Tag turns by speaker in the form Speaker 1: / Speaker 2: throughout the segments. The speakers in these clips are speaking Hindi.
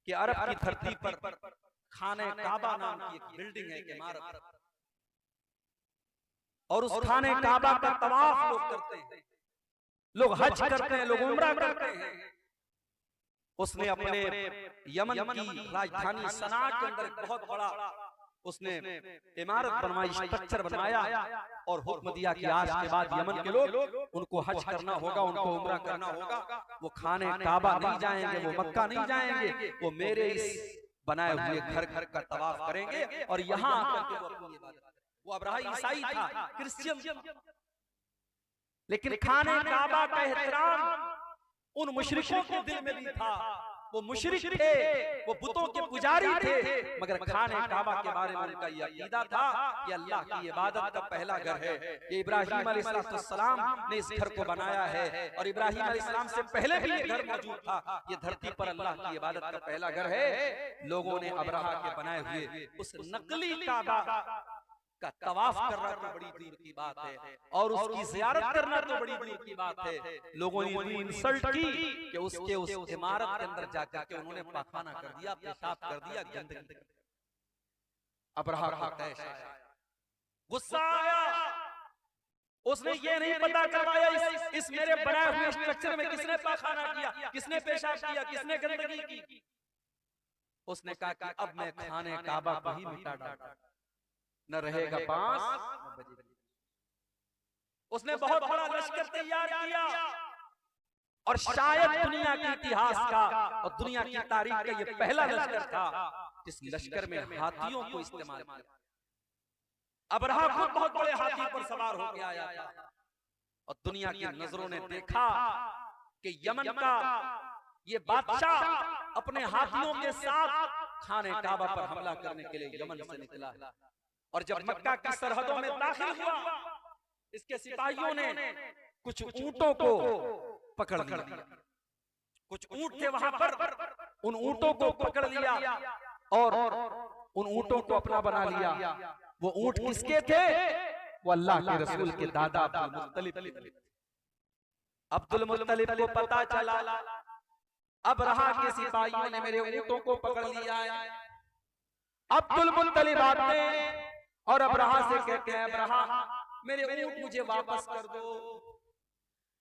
Speaker 1: कि अरब की धरती पर खाने काबा नाम की एक बिल्डिंग है, एक इमारत, और उस खाने काबा का तवाफ लोग करते हैं, लोग हज करते हैं, लोग उम्रा करते हैं। उसने अपने यमन की राजधानी सना के अंदर एक बहुत बड़ा उसने इमारत बनवाई, स्ट्रक्चर बनवाया और हुक्म दिया कि आज के बाद यमन के लोग उनको हज करना होगा, उनको उम्रा करना होगा, वो खाने काबा नहीं जाएंगे, वो मक्का नहीं जाएंगे, वो मेरे इस बनाए हुए घर घर का तवाफ करेंगे और यहाँ आकर के वो अपनी इबादत करेंगे। वो अब्राहा ईसाई था, क्रिश्चियन, लेकिन खाने काबा का एहतराम उन मुशरिकों के दिल में भी था। वो मुशरिक थे, वो बुतों के पुजारी थे, मगर खाने काबा के बारे में उनका यह अकीदा था कि अल्लाह की इबादत का पहला घर है। ये इब्राहीम अलैहिस्सलाम ने इस घर को बनाया है और इब्राहीम अलैहिस्सलाम से पहले भी ये घर मौजूद था। ये धरती पर अल्लाह की इबादत का पहला घर है। लोगों ने अब्राहा के बनाए हुए उस नकली काबा का तवाफ करना तो बड़ी दूर की बात है और उसकी ज़ियारत करना तो बड़ी दूर की बात है। लोगों ने इतनी इंसल्ट की कि उसके उस इमारत के अंदर जाकर के उन्होंने पाखाना कर दिया, पेशाब कर दिया, गंदगी। अब्राहा को तैश आया, गुस्सा आया, उसने ये नहीं पता करवाया इस मेरे बनाए हुए स्ट्रक्चर में किसने पाखाना किया, किसने पेशाब किया, किसने गंदगी की। उसने कहा कि अब मैं खाने काबा को ही मिटा डालूंगा, न रहेगा बांस न बजेगी। उसने बहुत बड़ा लश्कर तैयार किया और शायद दुनिया के इतिहास का और दुनिया की तारीख का ये पहला लश्कर था जिस लश्कर में हाथियों को इस्तेमाल किया। अब्राहा खुद बहुत बड़े हाथी पर सवार होकर आया था और दुनिया की नजरों ने देखा कि यमन का ये बादशाह अपने हाथियों के साथ खाने काबा पर हमला करने के लिए यमन से निकला है। और जब मक्का की सरहदों में दाखिल हुआ, इसके सिपाहियों ने कुछ ऊंटों को पकड़ लिया, कुछ ऊंट थे वहां पर, उन ऊंटों को पकड़ लिया और उन ऊंटों को अपना बना लिया। वो ऊंट किसके थे? वो अल्लाह के रसूल के दादा अब्दुल मुत्तलिब को पता चला अब्राहा के सिपाहियों ने मेरे ऊंटों को पकड़ लिया है। अब्दुल मुत्तलिब आते और अब्राहा से कहते हैं, अब्राहा मेरे ऊंट मुझे वापस कर दो।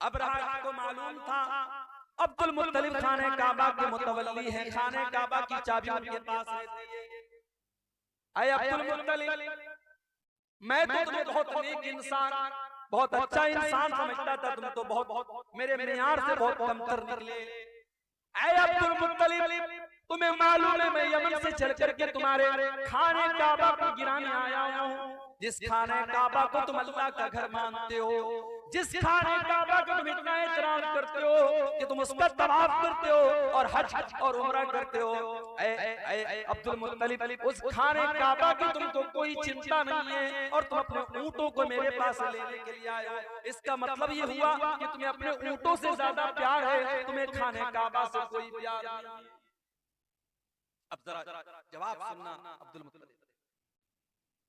Speaker 1: अब्राहा को मालूम था अब्दुल मुत्तलिब खाने काबा के मुतवल्ली हैं, खाने काबा की चाबी उनके पास रहती है। अय अब्दुल मुत्तलिब, मैं तो तुम्हें बहुत नेक इंसान, बहुत अच्छा इंसान समझता था, तुम तो बहुत मेरे मियार से बहुत कमतर निकले। अय अब्दुल मुत्तलिब, तुम्हें मालूम है मैं यमन से चल करके तुम्हारे खाने काबा को गिराने आया हूँ, जिस खाने काबा को तुम अल्लाह का घर मानते हो, जिस खाने काबा को तुम इतना एहतराम करते हो कि तुम उसका तवाफ करते हो और हज और उम्रा करते हो। अब्दुल मुत्तलिब, उस खाने काबा की तुमको कोई चिंता नहीं है और तुम अपने ऊंटों को मेरे पास लेने के लिए आए हो। इसका मतलब ये हुआ कि तुम्हें अपने ऊंटों से ज्यादा प्यार है, तुम्हें खाने काबा से कोई प्यार नहीं। अब जरा जवाब सुनना अब्दुल मुत्तलिब।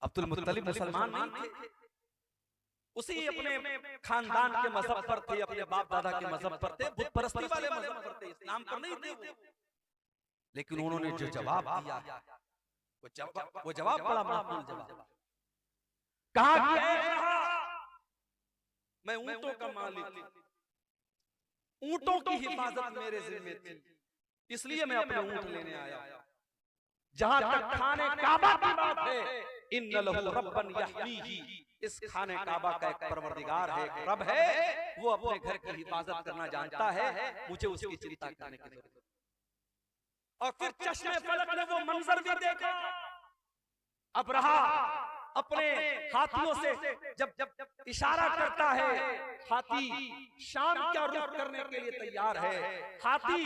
Speaker 1: अब्दुल मुत्तलिब मुसलमान नहीं थे, उसी अपने खानदान के मजहब पर थे, अपने बाप दादा के मजहब पर थे, बुत परस्ती वाले मजहब पर थे, इस्लाम पर नहीं थे वो। लेकिन उन्होंने जो जवाब दिया वो जवाब बड़ा माकूल जवाब। कहा कि मैं ऊंटों का मालिक, ऊंटों की हिफाजत मेरे जिम्मे थी, इसलिए मैं अपने ऊंट लेने आया। जहां तक खाने काबा की बात है, इन्न लहू रब्बन यहमीही, इस खाने काबा का एक परवरदिगार है, एक रब है, वो अपने घर की हिफाजत करना जानता है, मुझे उसकी चिंता करने की जरूरत है। और फिर चश्मे फलक ने वो मंजर भी देखा। अब्राहा अपने हाथियों से जब इशारा करता है, हाथी शाम का रुख करने के लिए तैयार है, हाथी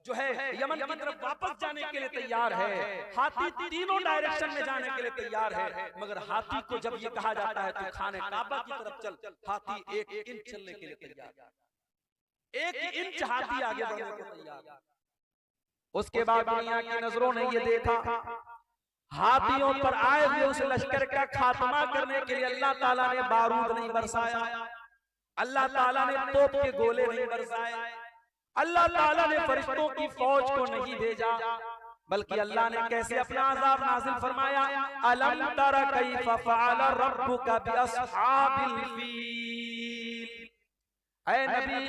Speaker 1: जो है यमन की तरफ वापस जाने के लिए तैयार है, हाथी तीनों डायरेक्शन में जाने के लिए तैयार है। मगर हाथी को जब ये कहा जाता है तो खाने काबा की तरफ चल, हाथी 1 इंच चलने के लिए तैयार, 1 इंच हाथी आगे बढ़ने को तैयार। उसके बाद दुनिया की नजरों ने ये देखा, हाथियों पर आए हुए उस लश्कर का खात्मा करने के लिए अल्लाह ताला ने बारूद नहीं बरसाया, अल्लाह ताला ने तोप के गोले नहीं बरसाए, अल्लाह ताला ने फरिश्तों की फौज को नहीं भेजा, बल्कि अल्लाह ने कैसे अपना अज़ाब नाज़िल फरमाया, अलम तरा कैफ़ फ़अल रब्बुका बिअस्हाबिल फील। ऐ नबी,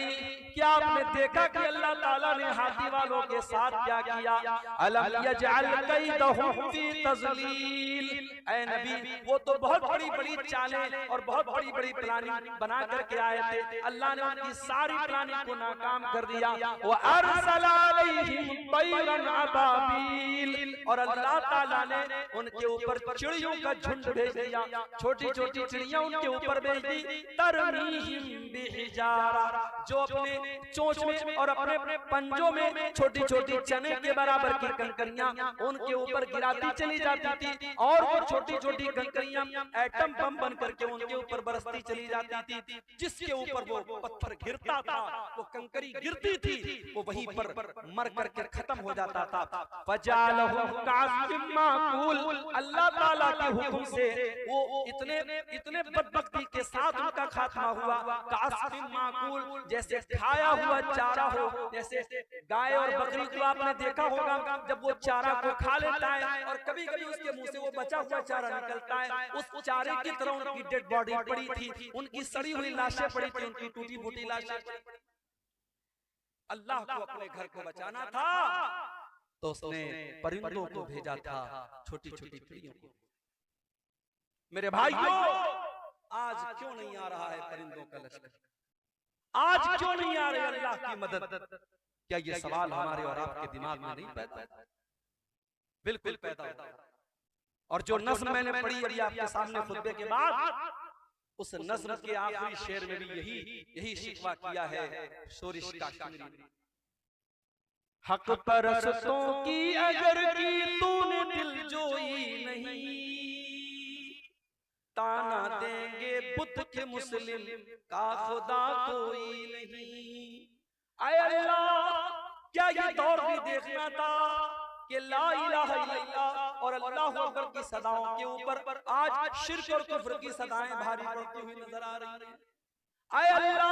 Speaker 1: क्या आपने देखा कि अल्लाह ताला ने हाथी वालों के साथ क्या किया? अलम यजअल कैदहुम फी तज़लील। ऐ नबी, वो तो बहुत बड़ी बड़ी चालें और बहुत बड़ी बड़ी प्लानिंग बना करके आए थे, अल्लाह ने उनकी सारी प्लानिंग को नाकाम कर दिया। व अरसल अलैहिम तैरन अबाबील, और अल्लाह ताला ने उनके ऊपर चिड़ियों का झुंड भेज दिया, छोटी छोटी चिड़ियां उनके ऊपर भेज दी। तरमीहिम बिहिजारा, जो अपने चोंच में और अपने अपने पंजों में छोटी छोटी चने के बराबर की कंकरियां उनके ऊपर गिराती चली जाती थी, और वो छोटी छोटी कंकरियां एटम बम बन करके उनके ऊपर बरसती चली जाती थी। जिसके ऊपर वो पत्थर गिरता था, वो कंकरी गिरती थी, वो वहीं पर मर करके खत्म हो जाता था। फजालहुम कासिम माकूल, अल्लाह ताला के हुक्म से वो इतने बदबख्ती के साथ उनका खात्मा हुआ। कासिम माकूल, जैसे खाया हुआ चारा हो, जैसे गाय और बकरी को आपने देखा होगा जब वो चारा को खा लेता है और कभी कभी उसके मुंह से वो बचा हुआ चारा निकलता है, उस चारे की तरह उनकी डेड बॉडी पड़ी थी, उनकी सड़ी हुई लाशें पड़ी थी, उनकी टूटी फूटी लाशें। अल्लाह को अपने घर को बचाना था तो उसने परिंदों को भेजा था, छोटी छोटी चिड़ियों को। मेरे भाइयों, आज क्यों नहीं आ रहा है परिंदों का लश्कर? आज क्यों नहीं आ रही अल्लाह की मदद? क्या ये सवाल हमारे और आपके दिमाग में नहीं पैदा? बिल्कुल पैदा होता है। और जो नज़्म मैंने पढ़ी अभी आपके सामने खुतबे के बाद, उस नज़्म के आखिरी शेर में भी यही शिकवा किया है शोरिश काश्मीरी ने। हक परस्तों की अगर की तूने दिलजोई नहीं, ताना देंगे बुत के मुस्लिम का खुदा कोई नहीं। आए अल्लाह, क्या ये दौर भी देखना था कि ला इलाहा इल्लल्लाह और अल्लाहु अकबर की सदाओं के ऊपर आज शिर्क और कुफ्र की सदाएं भारी पड़ती हुई नजर आ रही हैं। आए अल्लाह,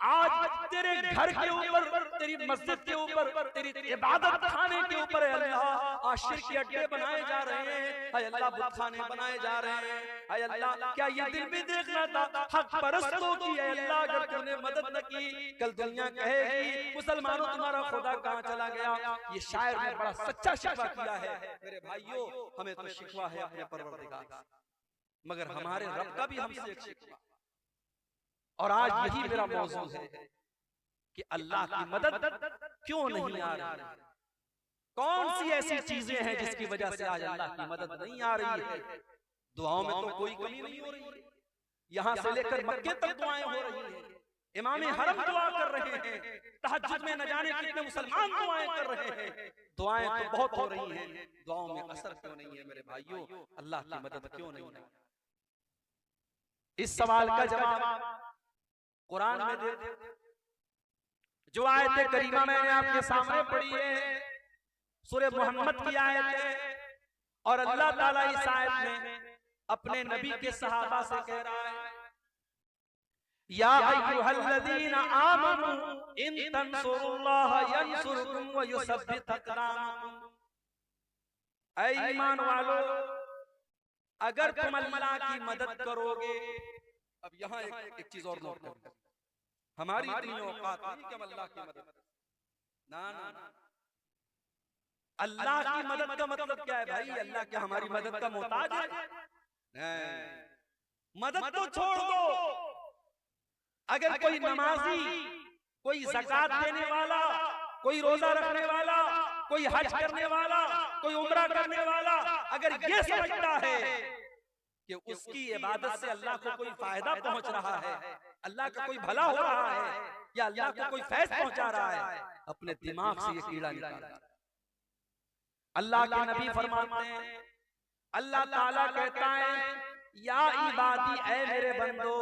Speaker 1: आज तेरे घर के ऊपर, तेरी मस्जिद के ऊपर, तेरी इबादत खाने के ऊपर अल्लाह आज शिर्क के अड्डे बनाए जा रहे हैं। आए अल्लाह, बुत खाने बनाए जा रहे हैं। आए अल्लाह, क्या ये दिल भी देखना था हक परस्तों की? आए अल्लाह, अगर तुमने मदद न की, कल दुनिया कहेगी मुसलमानों तुम्हारा खुदा कहाँ चला गया? ये शायर ने बड़ा सच्चा शिकवा किया है। मेरे भाइयों, हमें तो शिकवा है अपने परवरदिगार से, मगर हमारे रब का भी हमसे एक शिकवा। और आज यही मेरा मौजू है कि अल्लाह की मदद क्यों नहीं आ रही? कौन सी ऐसी चीजें हैं जिसकी वजह से आज अल्लाह की मदद नहीं आ रही है? दुआओं में तो कोई कमी नहीं हो रही है, यहां से लेकर मक्के तक दुआएं हो रही हैं, इमाम हरम दुआ कर रहे हैं, तहज्जुद में न जाने कितने मुसलमान दुआएं कर रहे हैं। दुआएं तो बहुत हो रही हैं, दुआओं में असर क्यों नहीं है? मेरे भाइयों, अल्लाह की मदद क्यों नहीं है? इस सवाल का जवाब कुरान में दे। जो आयत करीमा मैंने आपके सामने पढ़ी है सूरह मोहम्मद की आयत है, और अल्लाह ताला इस आयत में अपने नबी के सहाबा से कह रहा है, या अय्युहल्लज़ीना आमनू इन तंसुरुल्लाह यंसुरकुम व युसब्बित अक़दामकुम। ऐ ईमान वालो, अगर तुम अल्लाह की मदद करोगे। अब यहाँ एक चीज और नोट करो, हमारी इतनी औकात नहीं कि हम अल्लाह की मदद, ना ना ना। अल्लाह की मदद का मतलब क्या है भाई? अल्लाह क्या हमारी मदद का मोहताज है? नहीं, मदद तो छोड़ दो। अगर कोई नमाजी, कोई ज़कात देने वाला, कोई रोजा रखने वाला, कोई हज करने वाला, कोई उम्रा करने वाला, अगर ये समझता है कि उसकी इबादत से अल्लाह को कोई फायदा पहुंच रहा है, अल्लाह का कोई भला हो रहा है, या अल्लाह को कोई फैज़ पहुंचा रहा है, अपने दिमाग से ये कीड़ा निकाल। अल्लाह के नबी फरमाते हैं, अल्लाह ताला कहता है, या इबादी, ऐ मेरे बंदो,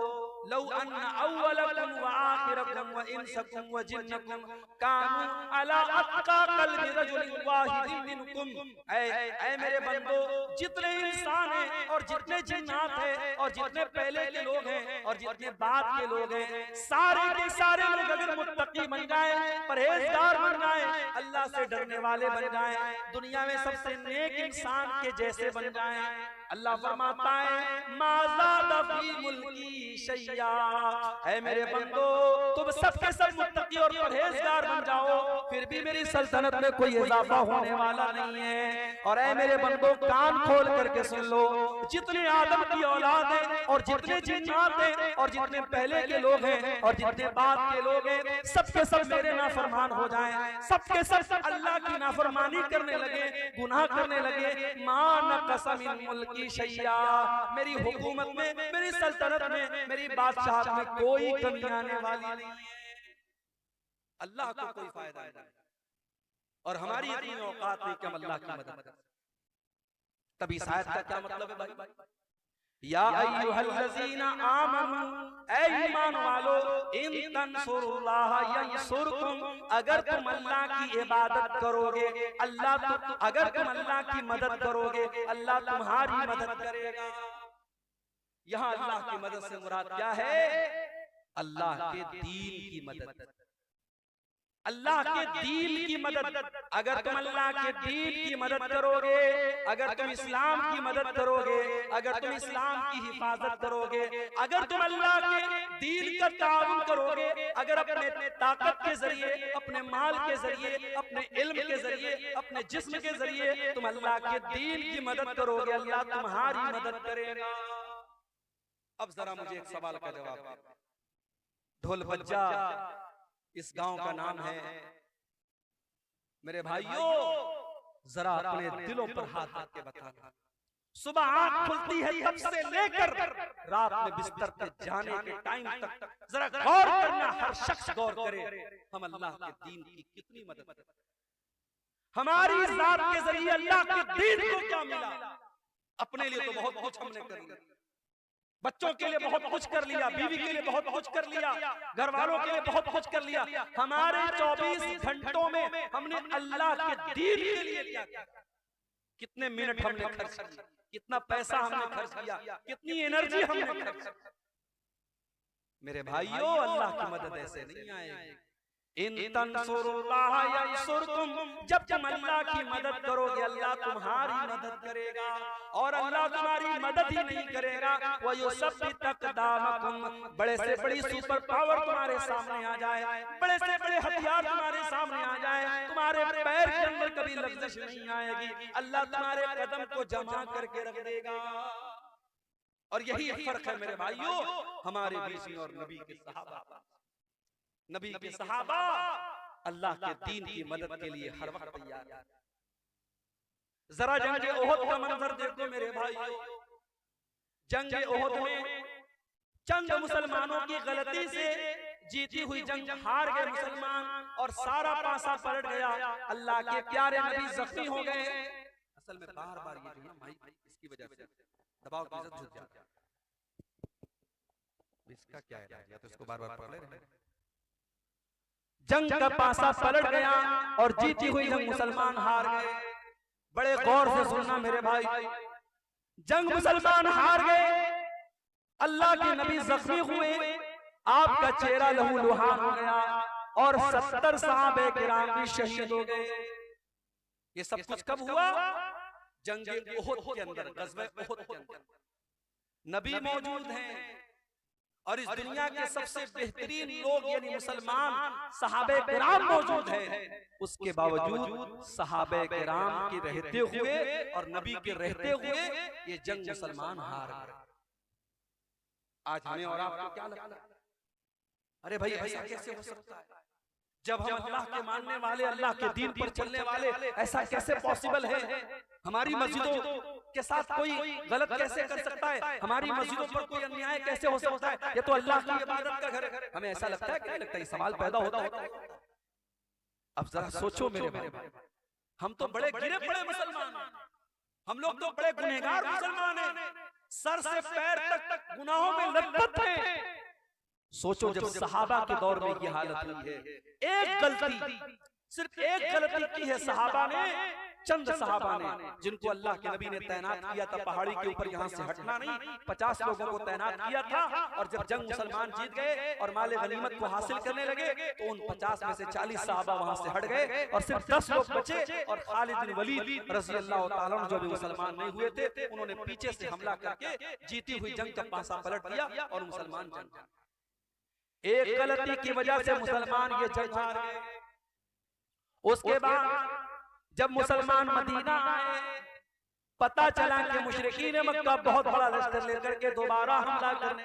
Speaker 1: लौ अन्ना अव्वलकुम व आखिरकुम व इंसकुम व जिन्नकुम कानू अला अत्का कल्बि रजुलिन वाहिदिन मिनकुम। ऐ मेरे बंदो, जितने इंसान हैं और जितने जिन्नात हैं और जितने पहले के लोग हैं और जितने बाद के लोग हैं, सारे के सारे लोग अगर मुत्तकी बन जाए, परहेजगार बन जाए, अल्लाह से डरने वाले बन जाए, दुनिया में सबसे नेक इंसान के जैसे बन जाए, अल्लाह फरमाता है माज़ादा फी मुल्की शैया। ऐ मेरे बंदो, तुम सबके सब मुत्तकी और परहेजगार बन जाओ, फिर भी मेरी सल्तनत में कोई इजाफा होने वाला नहीं है। और ऐ मेरे बंदो, कान खोल करके सुन लो, जितने आदम की औलाद है और जितने जिन्नात हैं और जितने पहले के लोग हैं और जितने बाद के लोग हैं, सबके सब मेरे नाफरमान हो जाएं, सबके सब अल्लाह की नाफरमानी करने लगे, गुनाह करने लगे, मान कसम मुल्की शैया, मेरी हुकूमत में, मेरी सल्तनत में, मेरी बादशाहत में कोई कमी आने वाली नहीं है। अल्लाह को कोई फायदा नहीं और हमारी इतनी औकात नहीं कि हम अल्लाह की मदद करें। तब इस आयत का क्या मतलब है भाई? या अय्युहल्लज़ीना आमनू, ऐ ईमान वालो, इन तंसुरुल्लाह यंसुरकुम, अगर तुम अल्लाह की इबादत करोगे, अगर तुम अल्लाह की मदद करोगे, अल्लाह तुम्हारी मदद करेगा। यहाँ अल्लाह की मदद से मुराद क्या है? अल्लाह के दीन की मदद, अल्लाह के दीन की मदद। अगर तुम अल्लाह के दीन की मदद करोगे, अगर तुम इस्लाम की मदद करोगे, अगर तुम इस्लाम की हिफाजत करोगे, अगर तुम अल्लाह के दीन का ताउन करोगे, अगर अपने ताकत के जरिए, अपने माल के जरिए, अपने इल्म के जरिए, अपने जिस्म के जरिए तुम अल्लाह के दीन की मदद करोगे, अल्लाह तुम्हारी मदद करेगा। अब जरा मुझे एक सवाल का जवाब दो। ढोल बज्जा इस गांव का नाम है। मेरे भाइयों, जरा अपने दिलों पर हाथ रख के बताना, सुबह आंख खुलती है तब से लेकर रात में बिस्तर पे जाने के टाइम तक जरा गौर करना, हर शख्स गौर करे, हम अल्लाह के दीन की कितनी मदद करते हैं। हमारी जात के जरिए अल्लाह के दीन को क्या मिला? अपने लिए तो बहुत कुछ हमने कर लिया, बच्चों के लिए बहुत कुछ कर लिया, बीवी के लिए बहुत कुछ कर लिया, घर वालों के लिए बहुत कुछ कर लिया। हमारे 24 घंटों में हमने अल्लाह के दीन के लिए क्या किया? कितने मिनट हमने खर्च किया, कितना पैसा हमने खर्च किया, कितनी एनर्जी हमने खर्च की। मेरे भाइयों, अल्लाह की मदद ऐसे नहीं आएगी। इन तंसुरुल्लाह यंसुरकुम, जब तुम अल्लाह की मदद करोगे, अल्लाह तुम्हारी मदद करेगा। और अल्लाह तुम्हारी मदद ही नहीं करेगा, वो युसब्बित अक़दामकुम, बड़े से बड़ी सुपर पावर तुम्हारे सामने आ जाए, बड़े से बड़े हथियार तुम्हारे सामने आ जाए, तुम्हारे पैर के अंदर कभी लग़ज़श नहीं आएगी, अल्लाह तुम्हारे कदम को जमा करके रख देगा। और यही फर्क है मेरे भाइयों हमारे बीच में और नबी के सहाबा। नबी के सहाबा अल्लाह के दीन की मदद के लिए हर वक्त तैयार हैं। जरा जंग ओहद का मंजर देखो मेरे भाइयों। जंग ओहद में चंद मुसलमानों की गलती से जीती हुई जंग हार गए मुसलमान और सारा पासा पलट गया। अल्लाह के प्यारे नबी जख्मी हो गए। असल में बार बार ये जो भाई इसकी वजह से दबाव की इज्जत झुक जाती है। इसका क्या है, या तो इसको बार बार पकड़े रहे। जंग का पासा पलट गया और जीती हुई जंग मुसलमान हार गए। बड़े गौर से सुनना मेरे भाई, जंग मुसलमान हार गए, अल्लाह के नबी जख्मी हुए, आपका चेहरा लहूलुहान हो गया और 70 सहाबे किराम भी शहीद हो गए। ये सब कुछ कब हुआ? जंग ओहद के अंदर, ग़ज़वे ओहद के अंदर नबी मौजूद हैं और इस दुनिया के सबसे बेहतरीन लोग यानी मुसलमान सहाबे किराम मौजूद हैं। उसके बावजूद सहाबे किराम के रहते हुए और नबी के रहते हुए ये जंग मुसलमान हार गए। आज हमें और आपको क्या लगता है? अरे भाई ऐसा कैसे हो सकता है? जब हम अल्लाह के मानने वाले, अल्लाह के दीन पर चलने वाले, ऐसा कैसे पॉसिबल है? हमारी मस्जिदों के साथ कोई गलत कैसे कर सकता है? हमारी मस्जिदों पर कोई अन्याय कैसे हो सकता है? ये तो अल्लाह की इबादत का घर है। हमें ऐसा लगता है कि नहीं लगता? ये सवाल पैदा होता है। अब जरा सोचो मेरे भाई, हम तो बड़े गिरे पड़े मुसलमान, हम लोग तो बड़े गुनहगार मुसलमान हैं, सर से पैर तक गुनाहों में लथपथ हैं। सोचो जब सहाबा के दौर में ये हालत हुई है, एक गलती, सिर्फ एक गलती की है सहाबा ने, चंद सहाबा ने, जिनको अल्लाह के नबी ने तैनात किया था पहाड़ी के ऊपर, यहाँ से हटना नहीं, 50 लोगों को तैनात किया था। और जब जंग मुसलमान जीत गए और माले गनीमत को हासिल करने लगे तो उन 50 में से 40 सहाबा वहां से हट गए और सिर्फ 10 लोग बचे। और खालिद बिन वलीद रज़ी अल्लाह तआला अन्हु जो भी मुसलमान नहीं हुए थे, उन्होंने पीछे से हमला करके जीती हुई जंग का पासा पलट दिया और मुसलमान जंग। एक गलती की वजह से मुसलमान ये जंग हार गए। उसके बाद जब मुसलमान मदीना आए, पता चला कि मुशरिकीन मक्का बहुत बड़ा लश्कर लेकर के दोबारा हमला करने